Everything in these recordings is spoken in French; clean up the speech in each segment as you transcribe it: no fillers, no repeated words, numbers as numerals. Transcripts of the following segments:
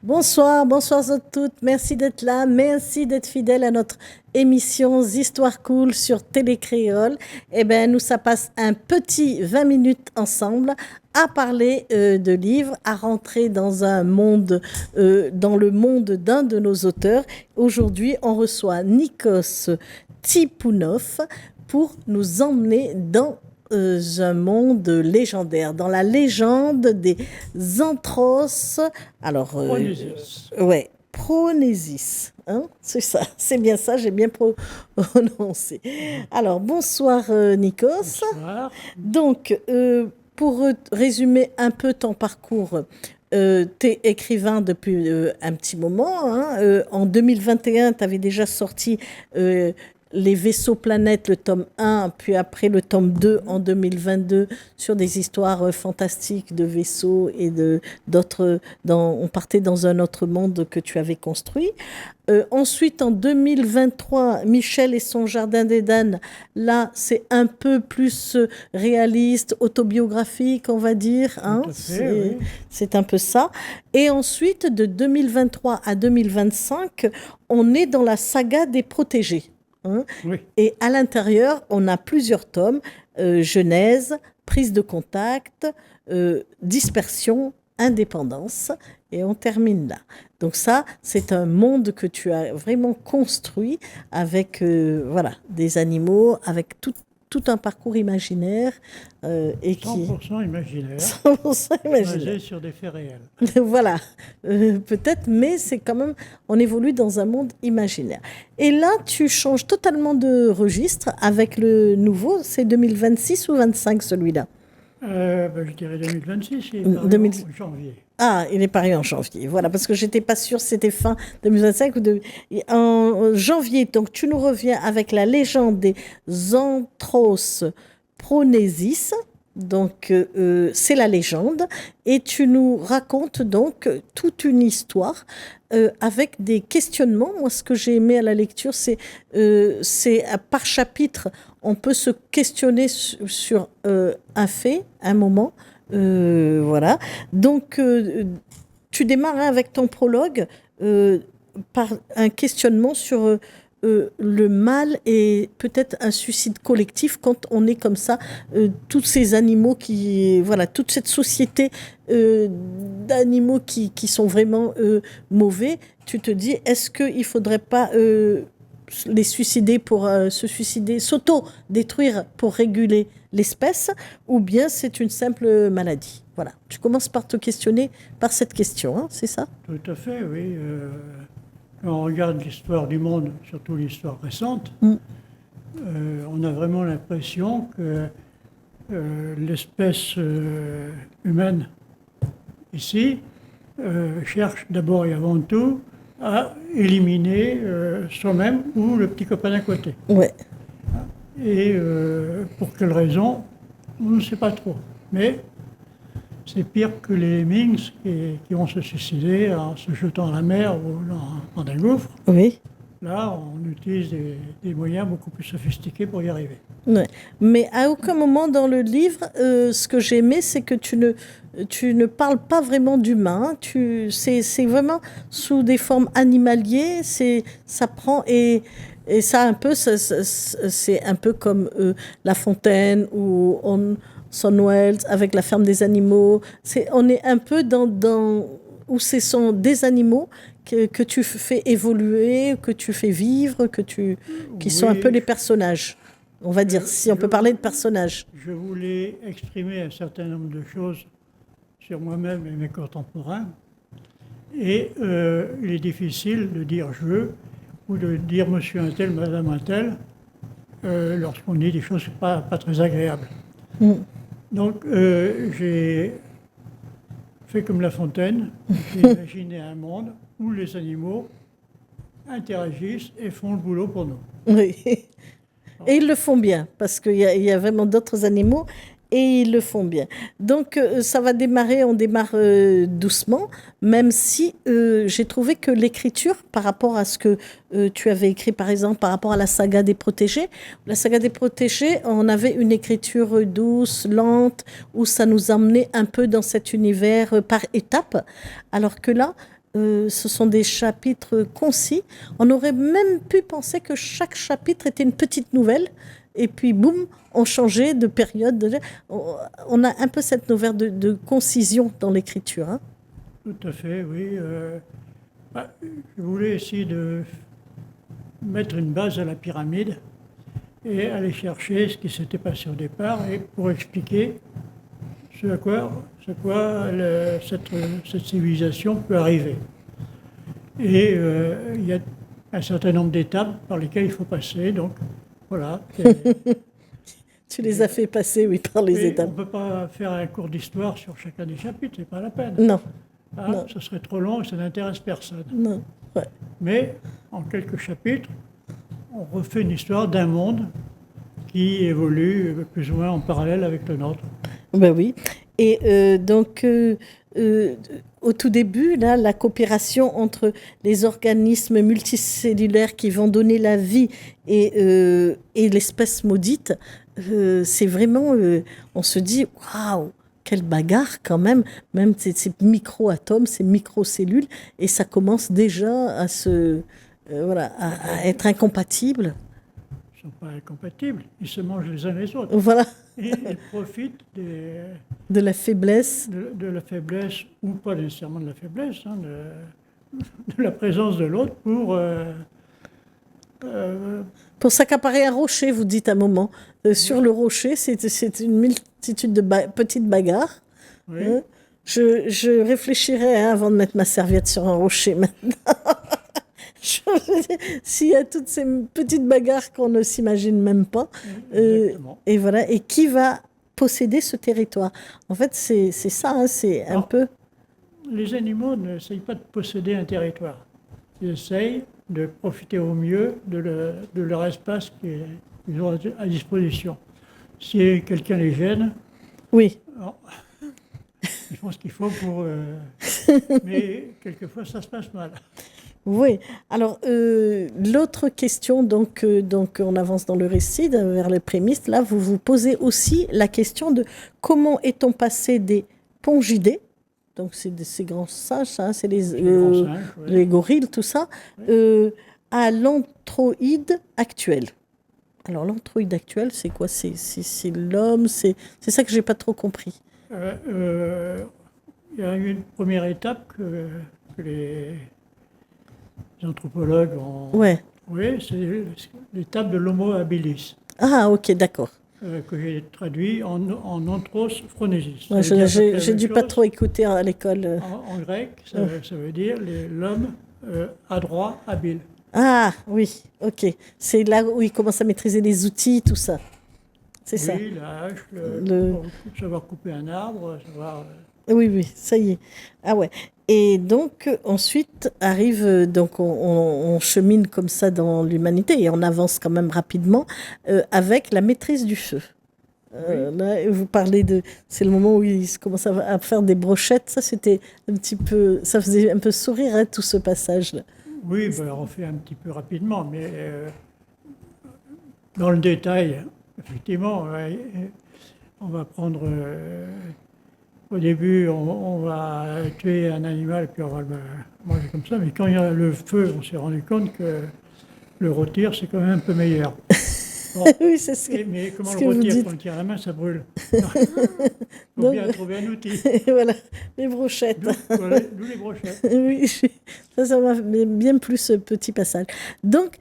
Bonsoir, bonsoir à toutes. Merci d'être là. Merci d'être fidèles à notre émission Histoires Cool sur Télé Créole. Nous, ça passe un petit 20 minutes ensemble à parler de livres, à rentrer dans un monde, dans le monde d'un de nos auteurs. Aujourd'hui, on reçoit Nikos Tipounov pour nous emmener dans un monde légendaire, dans la légende des Anthros. Alors, ouais, Pronésis, hein, c'est ça, c'est bien ça, j'ai bien prononcé. Alors, bonsoir Nikos. Bonsoir. Donc, pour résumer un peu ton parcours, tu es écrivain depuis un petit moment. Hein, en 2021, tu avais déjà sorti Les vaisseaux planètes, le tome 1, puis après le tome 2 en 2022 sur des histoires fantastiques de vaisseaux et d'autres. On partait dans un autre monde que tu avais construit. Ensuite, en 2023, Michel et son jardin d'Éden, là, c'est un peu plus réaliste, autobiographique, on va dire. Hein. Tout à fait, oui. C'est un peu ça. Et ensuite, de 2023 à 2025, on est dans la saga des protégés. Hein. Oui. Et à l'intérieur, on a plusieurs tomes, Genèse, prise de contact, dispersion, indépendance, et on termine là. Donc ça, c'est un monde que tu as vraiment construit avec voilà, des animaux, avec tout un parcours imaginaire. Et 100% imaginaire, 100% imaginaire. basé sur des faits réels. Voilà, peut-être, mais c'est quand même, on évolue dans un monde imaginaire. Et là, tu changes totalement de registre avec le nouveau, c'est 2026 ou 25 celui-là? Je dirais 2026, et en janvier. Ah, il est paru en janvier, voilà, parce que j'étais pas sûre si c'était fin 2025 ou en janvier. Donc, tu nous reviens avec la légende des Anthros Pronésis. Donc, c'est la légende. Et tu nous racontes donc toute une histoire avec des questionnements. Moi, ce que j'ai aimé à la lecture, c'est par chapitre, on peut se questionner sur un fait, un moment. Voilà. Donc, tu démarres avec ton prologue par un questionnement sur le mal et peut-être un suicide collectif quand on est comme ça, tous ces animaux voilà, toute cette société d'animaux qui sont vraiment mauvais. Tu te dis, est-ce qu'il ne faudrait pas les suicider pour se suicider, s'auto-détruire pour réguler l'espèce, ou bien c'est une simple maladie. Voilà. Tu commences par te questionner par cette question, hein, c'est ça? Tout à fait, oui. Quand on regarde l'histoire du monde, surtout l'histoire récente, on a vraiment l'impression que l'espèce humaine ici cherche d'abord et avant tout à éliminer soi-même ou le petit copain d'à côté. Ouais. Et pour quelle raison, on ne sait pas trop. Mais c'est pire que les Lemmings qui vont se suicider en se jetant à la mer ou dans un gouffre. Oui. Là, on utilise des moyens beaucoup plus sophistiqués pour y arriver. Ouais. Mais à aucun moment dans le livre, ce que j'ai aimé, c'est que tu ne parles pas vraiment d'humain. C'est vraiment sous des formes animalières. Ça prend et ça un peu, c'est un peu comme La Fontaine ou Orson Welles avec La ferme des animaux. On est un peu dans où ce sont des animaux que tu fais évoluer, que tu fais vivre, qui sont un peu les personnages. On va dire, si on peut parler de personnages. Je voulais exprimer un certain nombre de choses sur moi-même et mes contemporains. Et il est difficile de dire je ou de dire monsieur un tel, madame un tel, lorsqu'on dit des choses pas très agréables. Donc j'ai fait comme La Fontaine, j'ai imaginé un monde où les animaux interagissent et font le boulot pour nous. Oui. Et ils le font bien, parce qu'il y a vraiment d'autres animaux, et ils le font bien. Donc, ça va démarrer, on démarre doucement, même si j'ai trouvé que l'écriture, par rapport à ce que tu avais écrit, par exemple, par rapport à la saga des protégés, on avait une écriture douce, lente, où ça nous emmenait un peu dans cet univers par étapes, alors que là, ce sont des chapitres concis. On aurait même pu penser que chaque chapitre était une petite nouvelle. Et puis, boum, on changeait de période. On a un peu cette nouvelle de concision dans l'écriture. Hein. Tout à fait, oui. Je voulais essayer de mettre une base à la pyramide et aller chercher ce qui s'était passé au départ et pour expliquer ce à quoi cette civilisation peut arriver. Et il y a un certain nombre d'étapes par lesquelles il faut passer. Donc, voilà. Tu les as fait passer, oui, par les étapes. On ne peut pas faire un cours d'histoire sur chacun des chapitres, c'est pas la peine. Non. Non. Ce serait trop long et ça n'intéresse personne. Non. Ouais. Mais en quelques chapitres, on refait une histoire d'un monde qui évolue plus ou moins en parallèle avec le nôtre. Ben oui. Et au tout début, là, la coopération entre les organismes multicellulaires qui vont donner la vie et l'espèce maudite, c'est vraiment, on se dit, waouh, quelle bagarre quand même ces micro-atomes, ces micro-cellules, et ça commence déjà à à être incompatible. Ils ne sont pas incompatibles, ils se mangent les uns les autres. Voilà. Et ils profitent de la faiblesse. De la faiblesse, ou pas nécessairement de la faiblesse, hein, de la présence de l'autre pour s'accaparer un rocher, vous dites à un moment. Sur le rocher, c'est une multitude de petites bagarres. Oui. Hein. Je réfléchirai avant de mettre ma serviette sur un rocher maintenant. S'il y a toutes ces petites bagarres qu'on ne s'imagine même pas. Et voilà. Et qui va posséder ce territoire? En fait, c'est ça, hein, c'est un peu... Les animaux n'essayent pas de posséder un territoire. Ils essayent de profiter au mieux de leur espace qu'ils ont à disposition. Si quelqu'un les gêne, oui. Alors, ils font ce qu'il faut pour... mais quelquefois, ça se passe mal. Oui. Alors, l'autre question, donc, on avance dans le récit, vers les prémices. Là, vous vous posez aussi la question de comment est-on passé des pongidés, donc c'est ces grands singes, hein, c'est les singes, ouais. Les gorilles, tout ça, oui. À l'anthroïde actuel. Alors, l'anthroïde actuel, c'est quoi? C'est l'homme, c'est ça que je n'ai pas trop compris. Il y a eu une première étape que les anthropologues ont... Ouais. Oui, c'est l'étape de l'Homo habilis. Ah, ok, d'accord. Que j'ai traduit en Anthros phronesis. Ouais, j'ai dû pas trop écouter à l'école. En grec, ça veut dire l'homme adroit, habile. Ah, oui, ok. C'est là où il commence à maîtriser les outils, tout ça. C'est ça. Oui, la hache, savoir couper un arbre, savoir... Oui, ça y est. Ah ouais. Et donc, ensuite, arrive, donc on chemine comme ça dans l'humanité et on avance quand même rapidement avec la maîtrise du feu. Oui. Là, vous parlez c'est le moment où il commence à faire des brochettes. Ça, c'était un petit peu, ça faisait un peu sourire, hein, tout ce passage-là. Oui, on fait un petit peu rapidement, mais dans le détail, effectivement, on va prendre... Au début, on va tuer un animal et puis on va le manger comme ça. Mais quand il y a le feu, on s'est rendu compte que le rôtir, c'est quand même un peu meilleur. Bon. Oui, c'est ce que, mais comment le rôtir? Quand on tire la main, ça brûle. Il faut bien trouver un outil. Voilà, les brochettes. D'où les brochettes. Oui, ça m'a bien plu ce petit passage. Donc,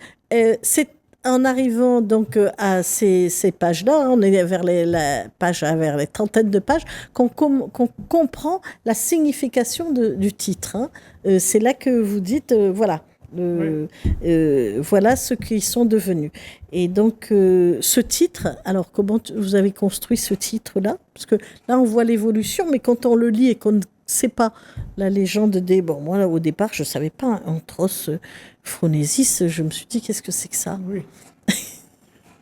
c'est en arrivant donc à ces pages-là, on est vers vers les trentaines de pages, qu'on comprend la signification du titre. Hein. C'est là que vous dites, voilà, voilà ce qu'ils sont devenus. Et donc, ce titre, alors comment vous avez construit ce titre-là? Parce que là, on voit l'évolution, mais quand on le lit et qu'on ne sait pas la légende bon, moi, là, au départ, je ne savais pas, Anthros phronesis, je me suis dit, qu'est-ce que c'est que ça? Oui.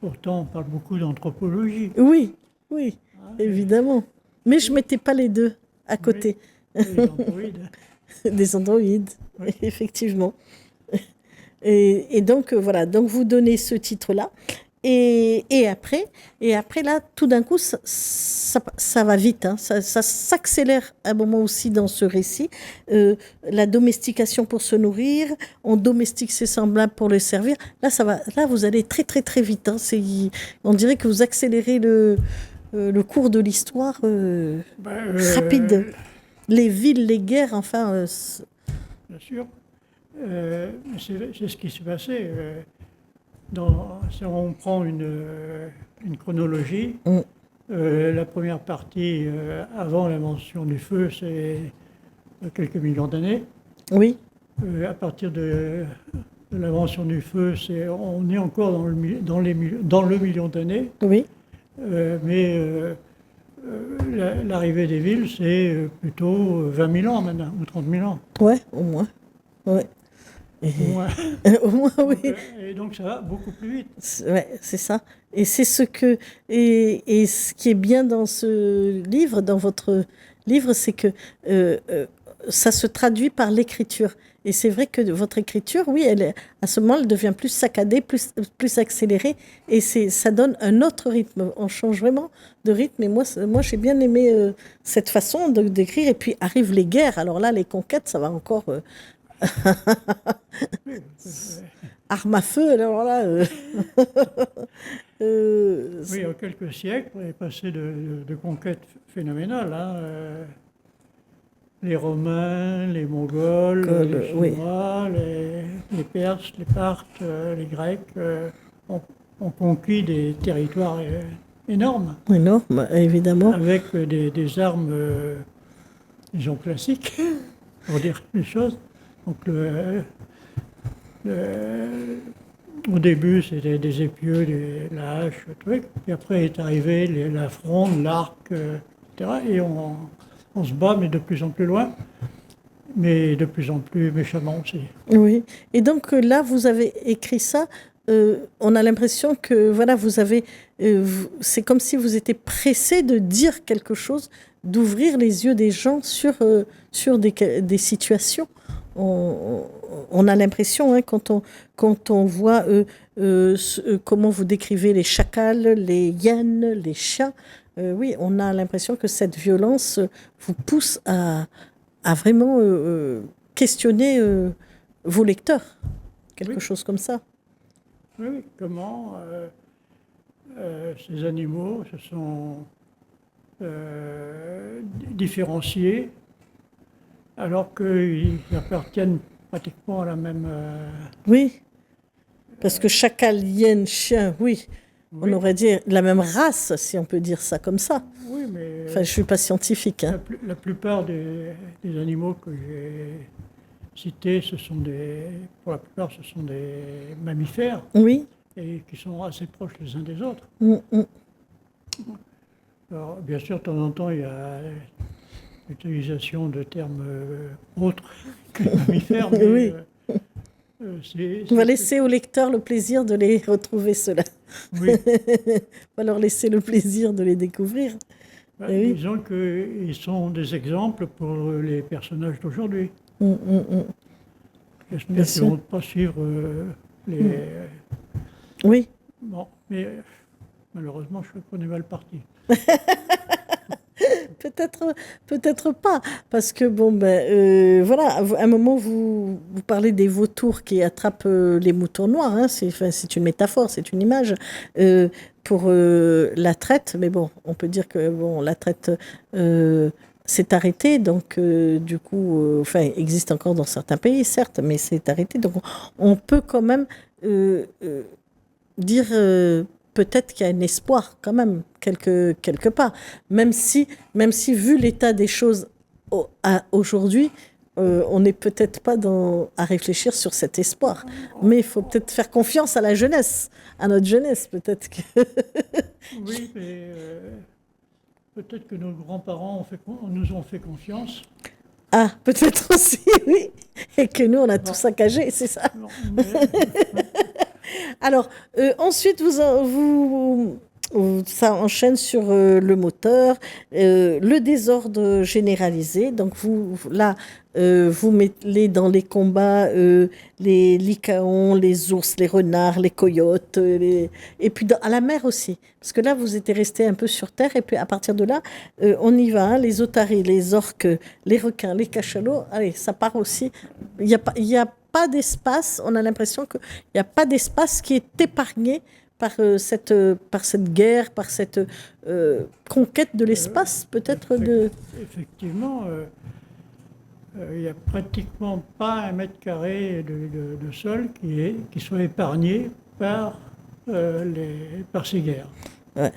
Pourtant, on parle beaucoup d'anthropologie. Oui, évidemment. Mais je ne mettais pas les deux à côté. Oui, des androïdes. Des androïdes, oui. Effectivement. Et donc, voilà, donc vous donnez ce titre-là. Et après, là, tout d'un coup, ça va vite. Hein. Ça s'accélère à un moment aussi dans ce récit. La domestication pour se nourrir, on domestique ses semblables pour les servir. Là, là, vous allez très, très, très vite. Hein. On dirait que vous accélérez le cours de l'histoire rapide. Les villes, les guerres, enfin. Bien sûr. C'est ce qui s'est passé. Si on prend une chronologie, la première partie, avant l'invention du feu, c'est quelques millions d'années. Oui. À partir de l'invention du feu, on est encore dans le million d'années. Oui. Mais l'arrivée des villes, c'est plutôt 20 000 ans maintenant, ou 30 000 ans. Ouais, au moins. Ouais. Au moins. Au moins, oui. Et donc ça va beaucoup plus vite. Ouais, c'est ça. Et c'est ce qui est bien dans ce livre, dans votre livre, c'est que ça se traduit par l'écriture. Et c'est vrai que votre écriture, oui, à ce moment, elle devient plus saccadée, plus accélérée, et ça donne un autre rythme. On change vraiment de rythme. Et moi j'ai bien aimé cette façon d'écrire. Et puis arrivent les guerres. Alors là, les conquêtes, ça va encore. Arme à feu, alors là. Oui, en quelques siècles, on est passé de conquêtes phénoménales. Hein, les Romains, les Mongols, les Chinois, les Perses, les Parthes, les Grecs ont conquis des territoires énormes. Énormes, évidemment. Avec des armes, disons, classiques, pour dire les choses. Donc, au début, c'était des épieux, la hache, le truc. Puis après est arrivé la fronde, l'arc, etc. Et on se bat, mais de plus en plus loin, mais de plus en plus méchamment aussi. Oui. Et donc là, vous avez écrit ça. On a l'impression que voilà, c'est comme si vous étiez pressé de dire quelque chose, d'ouvrir les yeux des gens sur des situations. On a l'impression, hein, quand on voit comment vous décrivez les chacals, les hyènes, les chats, oui, on a l'impression que cette violence vous pousse à vraiment questionner vos lecteurs, quelque chose comme ça. Oui, comment ces animaux se sont différenciés alors qu'ils appartiennent pratiquement à la même... Oui, parce que chacal, hyène, chien, oui, on aurait dit la même race, si on peut dire ça comme ça. Oui, mais... Enfin, je ne suis pas scientifique. Hein. La plupart des animaux que j'ai cités, pour la plupart, ce sont des mammifères. Oui. Et qui sont assez proches les uns des autres. Alors, bien sûr, de temps en temps, il y a l'utilisation de termes autres que mammifères, mais oui. On va laisser aux lecteurs le plaisir de les retrouver, ceux-là. Oui. On va leur laisser le plaisir de les découvrir. Oui. Disons qu'ils sont des exemples pour les personnages d'aujourd'hui. J'espère qu'ils ne vont pas suivre les... Oui. Bon, mais malheureusement, je connais mal parti. Peut-être pas, parce que bon voilà, à un moment vous parlez des vautours qui attrapent les moutons noirs, hein, c'est une métaphore, c'est une image pour la traite, mais bon, on peut dire que bon la traite s'est arrêtée, donc du coup, enfin existe encore dans certains pays certes, mais c'est arrêté, donc on peut quand même dire peut-être qu'il y a un espoir quand même, quelque part. Même si vu l'état des choses aujourd'hui, on n'est peut-être pas à réfléchir sur cet espoir. Mais il faut peut-être faire confiance à la jeunesse, à notre jeunesse, peut-être que... Oui, mais peut-être que nos grands-parents nous ont fait confiance. Ah, peut-être aussi, oui. Et que nous, on a tout saccagé, c'est ça. Non, mais... Alors, ensuite, où ça enchaîne sur le moteur, le désordre généralisé. Donc là, vous mettez dans les combats les lycaons, les ours, les renards, les coyotes, et puis à la mer aussi. Parce que là, vous étiez resté un peu sur terre, et puis à partir de là, on y va, hein, les otaries, les orques, les requins, les cachalots. Allez, ça part aussi. Il y a pas d'espace, on a l'impression qu'il n'y a pas d'espace qui est épargné par cette guerre, par cette conquête de l'espace, peut-être de... Effectivement, il n'y a pratiquement pas un mètre carré de sol qui soit épargné par ces guerres. Ouais,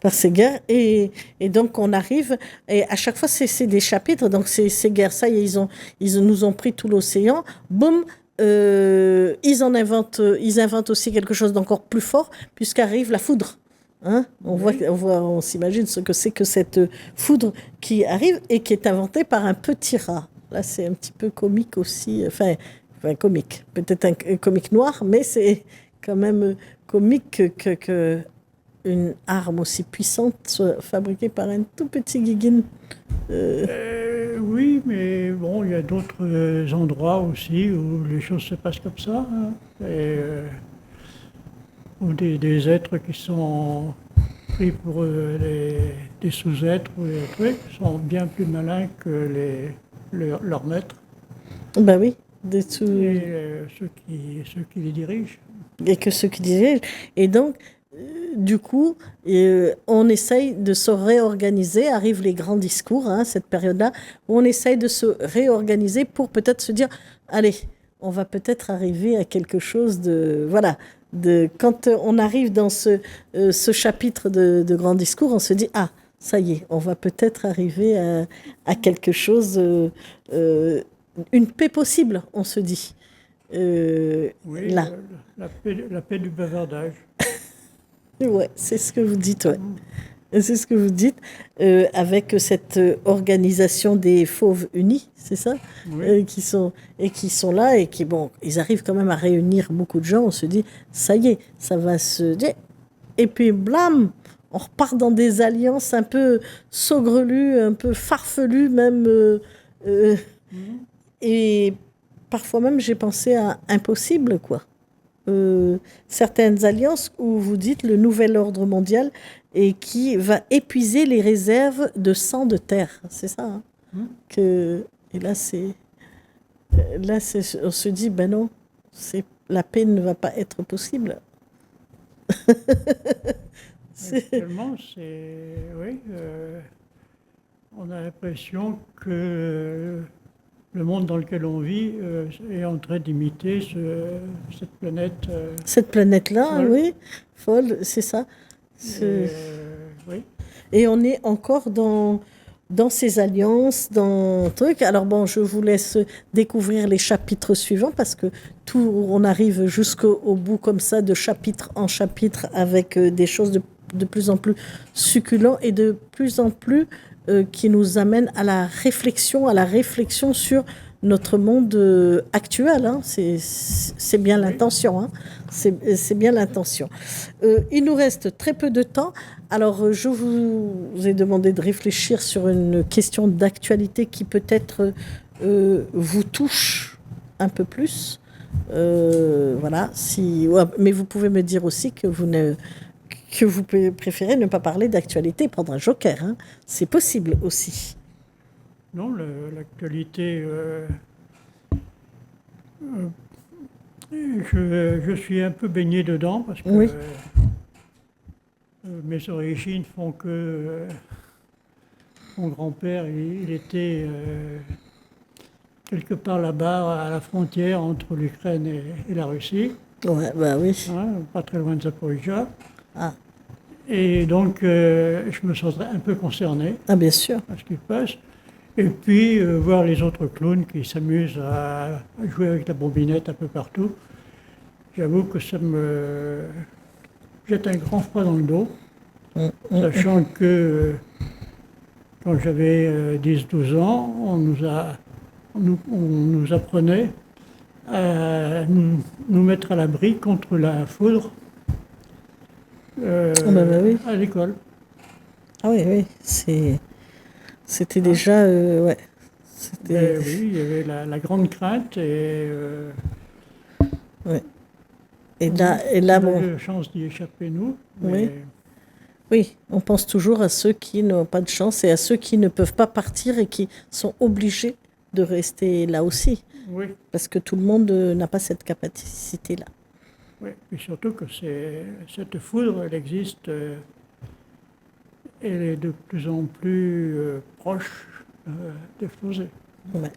par ces guerres. Et donc, on arrive, et à chaque fois, c'est des chapitres. Donc, ces guerres, ça y est, ils nous ont pris tout l'océan. Boum, ils inventent aussi quelque chose d'encore plus fort, puisqu'arrive la foudre. Hein, on s'imagine ce que c'est que cette foudre qui arrive et qui est inventée par un petit rat. Là, c'est un petit peu comique aussi. Enfin comique. Peut-être un comique noir, mais c'est quand même comique que une arme aussi puissante soit fabriquée par un tout petit guiguine. Oui, mais bon, il y a d'autres endroits aussi où les choses se passent comme ça, hein, où des êtres qui sont pris pour des sous-êtres ou des trucs sont bien plus malins que leurs maîtres Ben oui, et ceux qui les dirigent. et que ceux qui dirigent. Et donc, du coup, on essaye de se réorganiser. Arrivent les grands discours, hein, cette période-là, où on essaye de se réorganiser pour peut-être se dire, allez, on va peut-être arriver à quelque chose de... Voilà. Quand on arrive dans ce chapitre de grands discours, on se dit, ah, ça y est, on va peut-être arriver à quelque chose, une paix possible, on se dit. Oui, Là. la paix du bavardage. Ouais, c'est ce que vous dites, ouais. C'est ce que vous dites, avec cette organisation des fauves unis, c'est ça? Oui. Qui sont là et qui, bon, ils arrivent quand même à réunir beaucoup de gens. On se dit, ça y est, ça va se... Et puis, blam, on repart dans des alliances un peu saugrelues, un peu farfelues même. Et parfois même, j'ai pensé à impossible, quoi. Certaines alliances où vous dites le nouvel ordre mondial et qui va épuiser les réserves de sang de terre. C'est ça, hein, et là, on se dit, ben non, la paix ne va pas être possible. Actuellement, oui, on a l'impression que le monde dans lequel on vit est en train d'imiter cette planète. Cette planète-là, folle. oui, folle, c'est ça. Oui. Et on est encore dans ces alliances, dans trucs. Alors bon, je vous laisse découvrir les chapitres suivants parce que on arrive jusqu'au bout comme ça, de chapitre en chapitre, avec des choses de plus en plus succulentes et de plus en plus qui nous amènent à la réflexion sur notre monde actuel. Hein. C'est bien l'intention. Hein. C'est bien l'intention. Il nous reste très peu de temps. Alors, je vous ai demandé de réfléchir sur une question d'actualité qui peut-être vous touche un peu plus. Voilà. Mais vous pouvez me dire aussi que vous préférez ne pas parler d'actualité, prendre un joker. Hein. C'est possible aussi. Non, l'actualité... je suis un peu baigné dedans parce que Oui. Mes origines font que mon grand-père, il était quelque part là-bas, à la frontière entre l'Ukraine et la Russie, Ouais, bah oui. hein, pas très loin de Zaporijia. Ah, Et donc, je me sentais un peu concerné ah bien sûr. par ce qui se passe. Et puis, voir les autres clowns qui s'amusent à jouer avec la bobinette un peu partout, j'avoue que ça me jette un grand froid dans le dos, sachant que quand j'avais 10-12 ans, on nous apprenait à nous mettre à l'abri contre la foudre Oui. à l'école. Ah oui, oui, c'était déjà, ouais, c'était, Mais oui, il y avait la grande crainte et ouais. Et on là, a bon, eu la chance d'y échapper, nous. oui, Mais oui, on pense toujours à ceux qui n'ont pas de chance et à ceux qui ne peuvent pas partir et qui sont obligés de rester là aussi, oui, parce que tout le monde n'a pas cette capacité-là. oui. Et surtout que cette foudre, elle existe, elle est de plus en plus proche d'exploser. Ouais.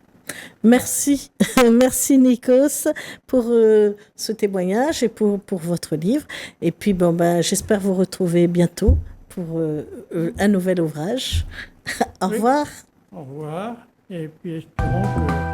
Merci, merci Nikos pour ce témoignage et pour votre livre. Et puis, bon, ben, j'espère vous retrouver bientôt pour un nouvel ouvrage. Au Oui, revoir. au revoir. Et puis espérons que